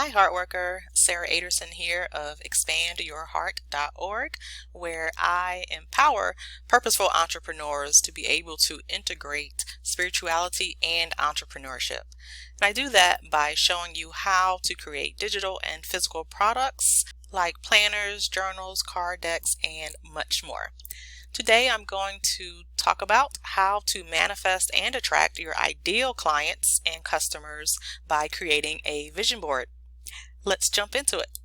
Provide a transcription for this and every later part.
Hi, Heartworker. Sarah Aderson here of expandyourheart.org, where I empower purposeful entrepreneurs to be able to integrate spirituality and entrepreneurship. And I do that by showing you how to create digital and physical products like planners, journals, card decks, and much more. Today I'm going to talk about how to manifest and attract your ideal clients and customers by creating a vision board. Let's jump into it.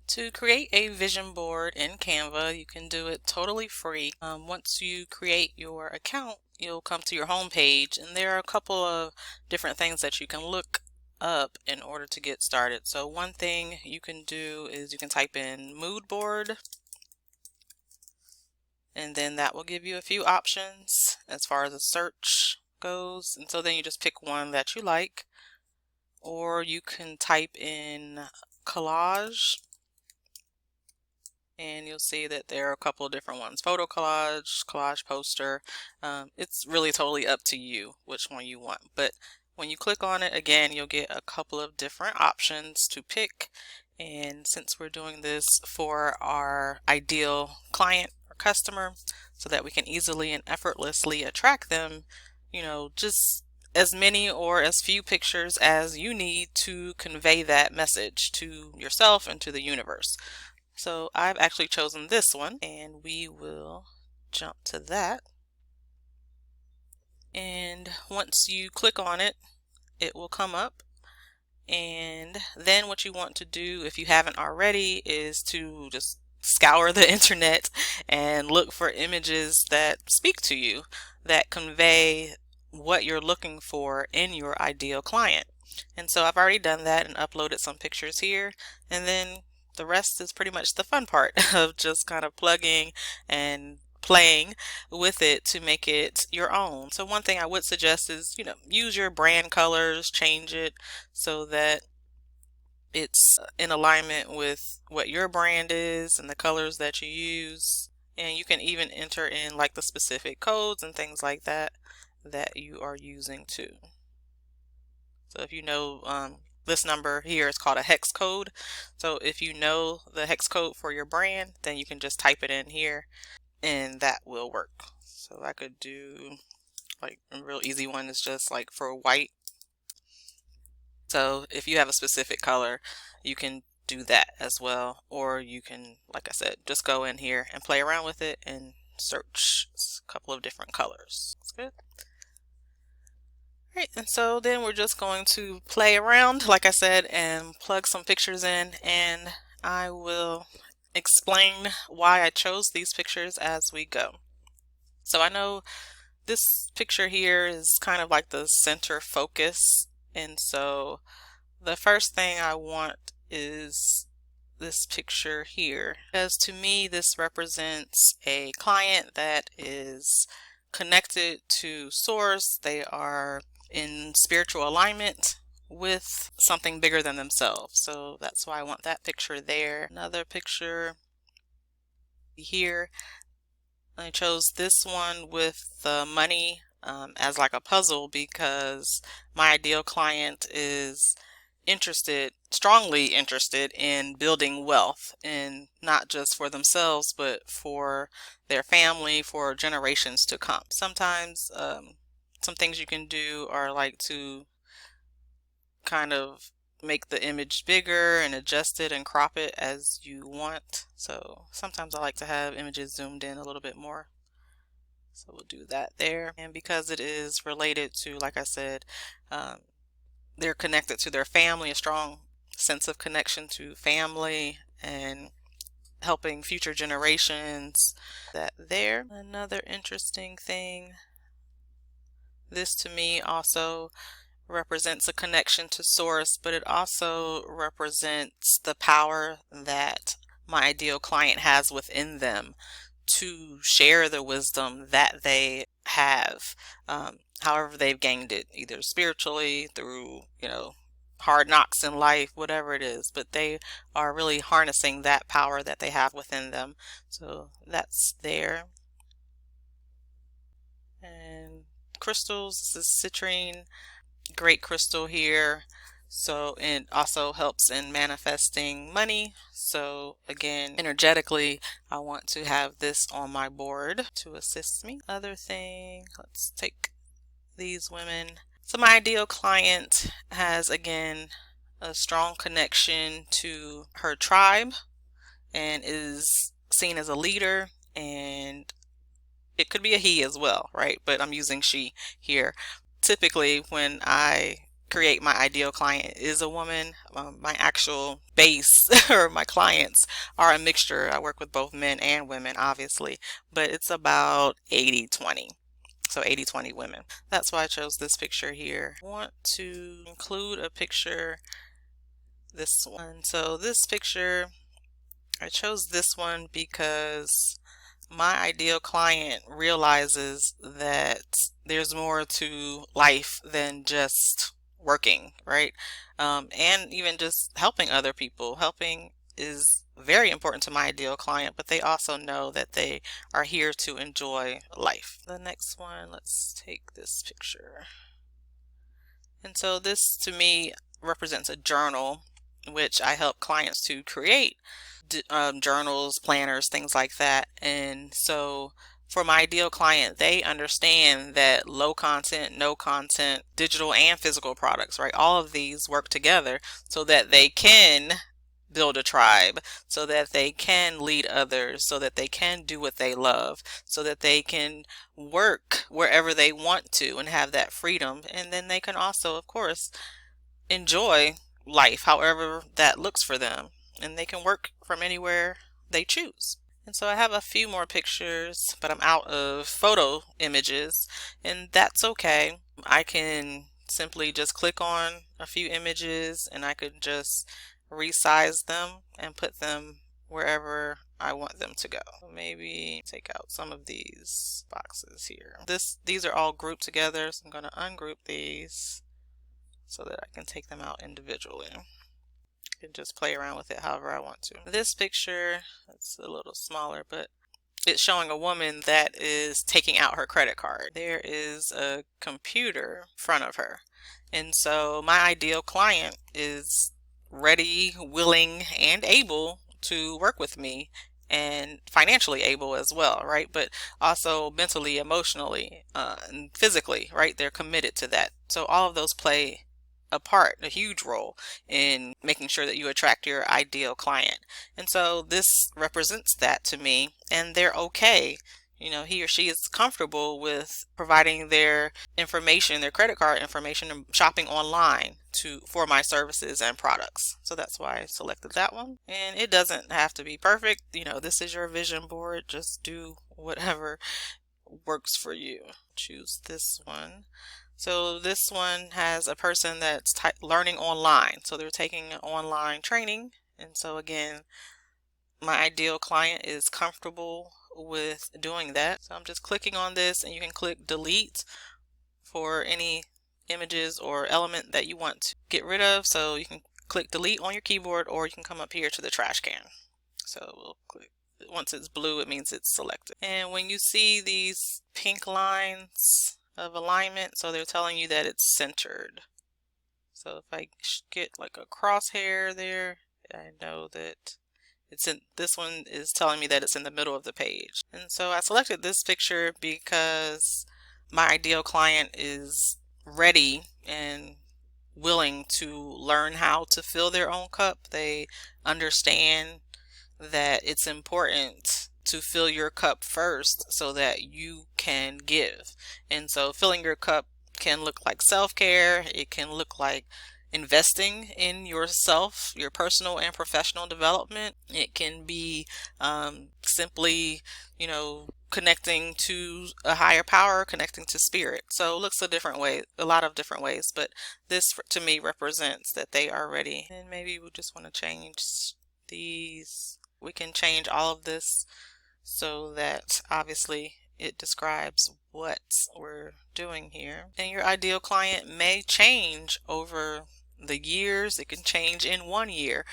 To create a vision board in Canva, you can do it totally free. Once you create your account, you'll come to your home page, and there are a couple of different things that you can look up in order to get started. So one thing you can do is you can type in mood board, and then that will give you a few options as far as the search goes. And so then you just pick one that you like, or you can type in collage, and you'll see that there are a couple of different ones: photo collage, collage poster. It's really totally up to you which one you want, but when you click on it, again, you'll get a couple of different options to pick. And since we're doing this for our ideal client or customer, so that we can easily and effortlessly attract them, just as many or as few pictures as you need to convey that message to yourself and to the universe. So I've actually chosen this one, and we will jump to that. And once you click on it, it will come up. And then what you want to do, if you haven't already, is to just scour the internet and look for images that speak to you, that convey what you're looking for in your ideal client. And so I've already done that and uploaded some pictures here, and then the rest is pretty much the fun part of just kind of plugging and playing with it to make it your own. So one thing I would suggest is, use your brand colors, change it so that it's in alignment with what your brand is and the colors that you use. And you can even enter in like the specific codes and things like that that you are using too. So if you know, this number here is called a hex code. So if you know the hex code for your brand, then you can just type it in here and that will work. So I could do like a real easy one is just like for white. So if you have a specific color, you can do that as well. Or you can, like I said, just go in here and play around with it and search a couple of different colors. That's good. Right, and so then we're just going to play around, like I said, and plug some pictures in, and I will explain why I chose these pictures as we go. So I know this picture here is kind of like the center focus, and so the first thing I want is this picture here, because to me this represents a client that is connected to source. They are in spiritual alignment with something bigger than themselves. So that's why I want that picture there. Another picture here, I chose this one with the money as like a puzzle, because my ideal client is strongly interested in building wealth, and not just for themselves, but for their family, for generations to come. Sometimes some things you can do are like to kind of make the image bigger and adjust it and crop it as you want. So sometimes I like to have images zoomed in a little bit more. So we'll do that there. And because it is related to, like I said, they're connected to their family, a strong sense of connection to family and helping future generations. That there. Another interesting thing, this to me also represents a connection to source, but it also represents the power that my ideal client has within them to share the wisdom that they have, however they've gained it, either spiritually, through, hard knocks in life, whatever it is, but they are really harnessing that power that they have within them. So that's there. And crystals, this is citrine, great crystal here. So it also helps in manifesting money. So again, energetically, I want to have this on my board to assist me. Other thing, let's take these women. So my ideal client has, again, a strong connection to her tribe and is seen as a leader, and it could be a he as well, right? But I'm using she here. Typically, when I create my ideal client is a woman. My actual base or my clients are a mixture. I work with both men and women, obviously, but it's about 80-20. So 80-20 women. That's why I chose this picture here. I want to include a picture, this one. So this picture, I chose this one because my ideal client realizes that there's more to life than just working, right? And even just helping other people. Helping is very important to my ideal client, but they also know that they are here to enjoy life. The next one, let's take this picture. And so this to me represents a journal, which I help clients to create journals, planners, things like that. And so for my ideal client, they understand that low content, no content, digital and physical products, right? All of these work together so that they can build a tribe, so that they can lead others, so that they can do what they love, so that they can work wherever they want to and have that freedom. And then they can also, of course, enjoy life however that looks for them, and they can work from anywhere they choose. And so I have a few more pictures, but I'm out of photo images, and that's okay. I can simply just click on a few images and I could just resize them and put them wherever I want them to go. Maybe take out some of these boxes here. These are all grouped together, so I'm going to ungroup these so that I can take them out individually. I can just play around with it however I want to. This picture, it's a little smaller, but it's showing a woman that is taking out her credit card. There is a computer in front of her. And so my ideal client is ready, willing, and able to work with me, and financially able as well, right? But also mentally, emotionally, and physically, right? They're committed to that. So all of those play a part, a huge role in making sure that you attract your ideal client. And so this represents that to me, and they're okay. You know, he or she is comfortable with providing their information, their credit card information, and shopping online for my services and products. So that's why I selected that one. And it doesn't have to be perfect. You know, this is your vision board. Just do whatever works for you. Choose this one. So this one has a person that's learning online. So they're taking an online training. And so again, my ideal client is comfortable with doing that. So I'm just clicking on this, and you can click delete for any images or element that you want to get rid of. So you can click delete on your keyboard, or you can come up here to the trash can. So we'll click. Once it's blue, it means it's selected. And when you see these pink lines of alignment, so they're telling you that it's centered. So if I get like a crosshair there, I know that it's in, this one is telling me that it's in the middle of the page. And so I selected this picture because my ideal client is ready and willing to learn how to fill their own cup. They understand that it's important to fill your cup first so that you can give. And so filling your cup can look like self-care. It can look like investing in yourself, your personal and professional development. It can be simply, you know, connecting to a higher power, connecting to spirit. So it looks a lot of different ways, but this to me represents that they are ready. And maybe we just want to change these. We can change all of this so that obviously it describes what we're doing here. And your ideal client may change over the years. It can change in 1 year,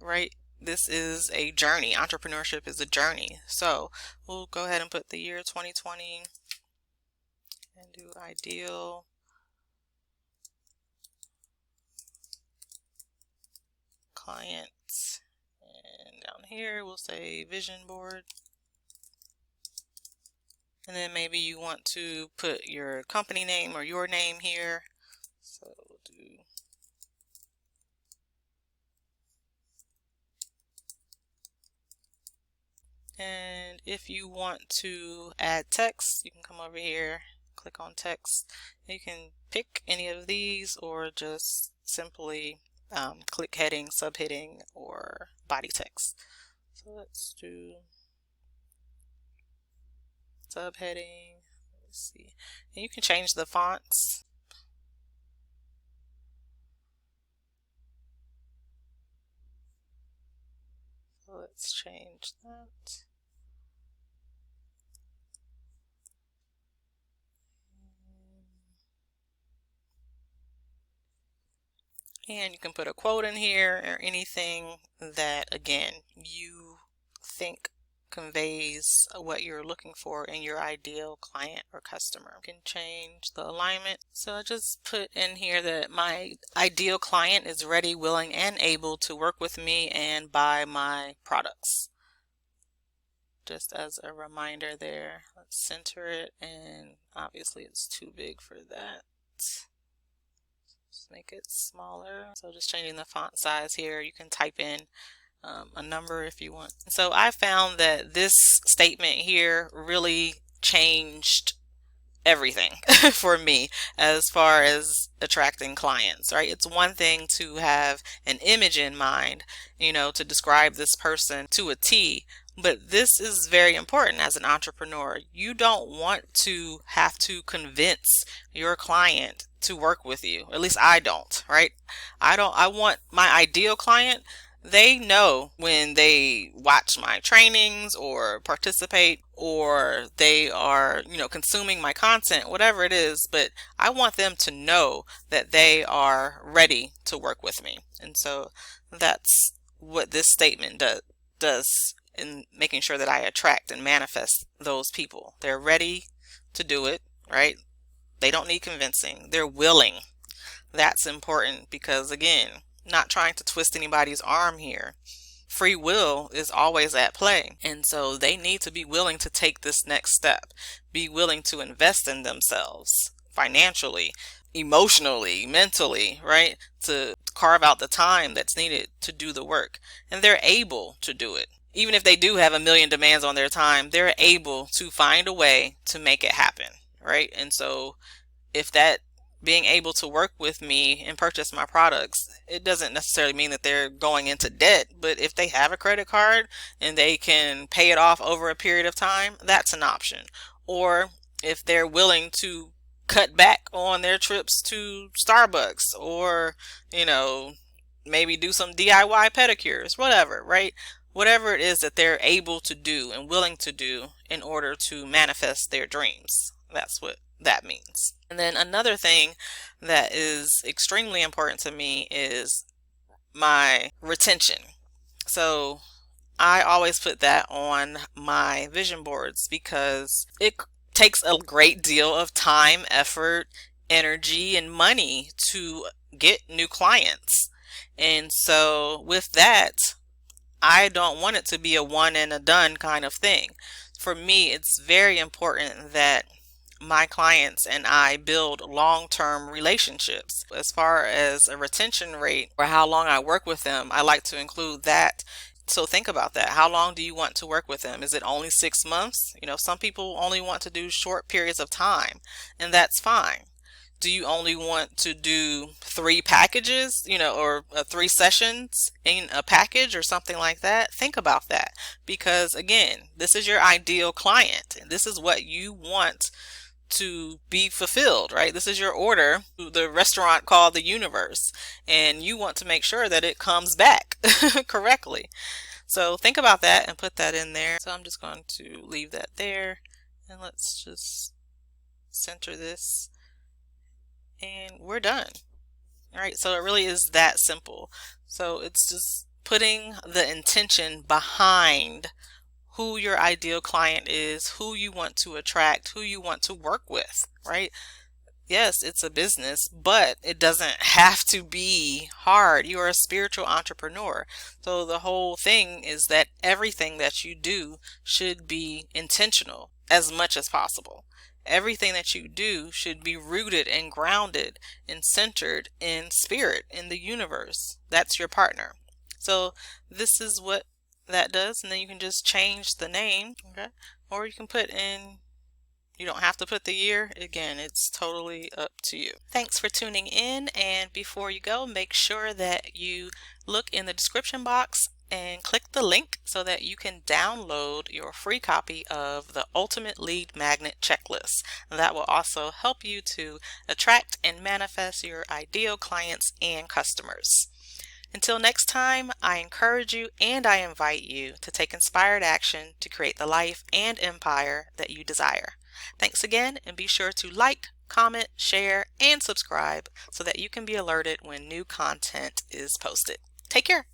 right? This is a journey. Entrepreneurship is a journey. So we'll go ahead and put the year 2020 and do ideal client. And down here we'll say vision board. And then maybe you want to put your company name or your name here. So we'll do and if you want to add text, you can come over here, click on text. You can pick any of these or just simply click heading, subheading, or body text. So let's do subheading. Let's see. And you can change the fonts. So let's change that. And you can put a quote in here or anything that, again, you think conveys what you're looking for in your ideal client or customer. You can change the alignment. So I just put in here that my ideal client is ready, willing, and able to work with me and buy my products. Just as a reminder there. Let's center it, and obviously it's too big for that. Just make it smaller. So just changing the font size here. You can type in a number if you want. So I found that this statement here really changed everything for me as far as attracting clients, right? It's one thing to have an image in mind, you know, to describe this person to a T, but this is very important as an entrepreneur. You don't want to have to convince your client to work with you. At least I don't, right? I want my ideal client. They know when they watch my trainings or participate or they are, you know, consuming my content, whatever it is, but I want them to know that they are ready to work with me. And so that's what this statement does in making sure that I attract and manifest those people. They're ready to do it, right? They don't need convincing. They're willing. That's important because, again, not trying to twist anybody's arm here. Free will is always at play. And so they need to be willing to take this next step, be willing to invest in themselves financially, emotionally, mentally, right? To carve out the time that's needed to do the work. And they're able to do it. Even if they do have a million demands on their time, they're able to find a way to make it happen, right? And so if that being able to work with me and purchase my products, it doesn't necessarily mean that they're going into debt, but if they have a credit card and they can pay it off over a period of time, that's an option. Or if they're willing to cut back on their trips to Starbucks or, you know, maybe do some DIY pedicures, whatever, right? Whatever it is that they're able to do and willing to do in order to manifest their dreams. That's what that means. And then another thing that is extremely important to me is my retention. So I always put that on my vision boards because it takes a great deal of time, effort, energy, and money to get new clients. And so with that, I don't want it to be a one and a done kind of thing. For me, it's very important that my clients and I build long-term relationships. As far as a retention rate or how long I work with them, I like to include that. So think about that. How long do you want to work with them? Is it only 6 months? You know, some people only want to do short periods of time, and that's fine. Do you only want to do 3 packages, you know, or 3 sessions in a package or something like that? Think about that because, again, this is your ideal client. This is what you want to be fulfilled, right? This is your order to the restaurant called the universe, and you want to make sure that it comes back correctly. So think about that and put that in there. So I'm just going to leave that there, and let's just center this, and we're done. All right, so it really is that simple. So it's just putting the intention behind who your ideal client is, who you want to attract, who you want to work with, right? Yes, it's a business, but it doesn't have to be hard. You are a spiritual entrepreneur. So the whole thing is that everything that you do should be intentional as much as possible. Everything that you do should be rooted and grounded and centered in spirit, in the universe. That's your partner. So this is what that does, and then you can just change the name, okay? Or you can put in, you don't have to put the year. Again, it's totally up to you. Thanks for tuning in, and before you go, make sure that you look in the description box and click the link so that you can download your free copy of the Ultimate Lead Magnet Checklist. That will also help you to attract and manifest your ideal clients and customers. Until next time, I encourage you and I invite you to take inspired action to create the life and empire that you desire. Thanks again, and be sure to like, comment, share, and subscribe so that you can be alerted when new content is posted. Take care.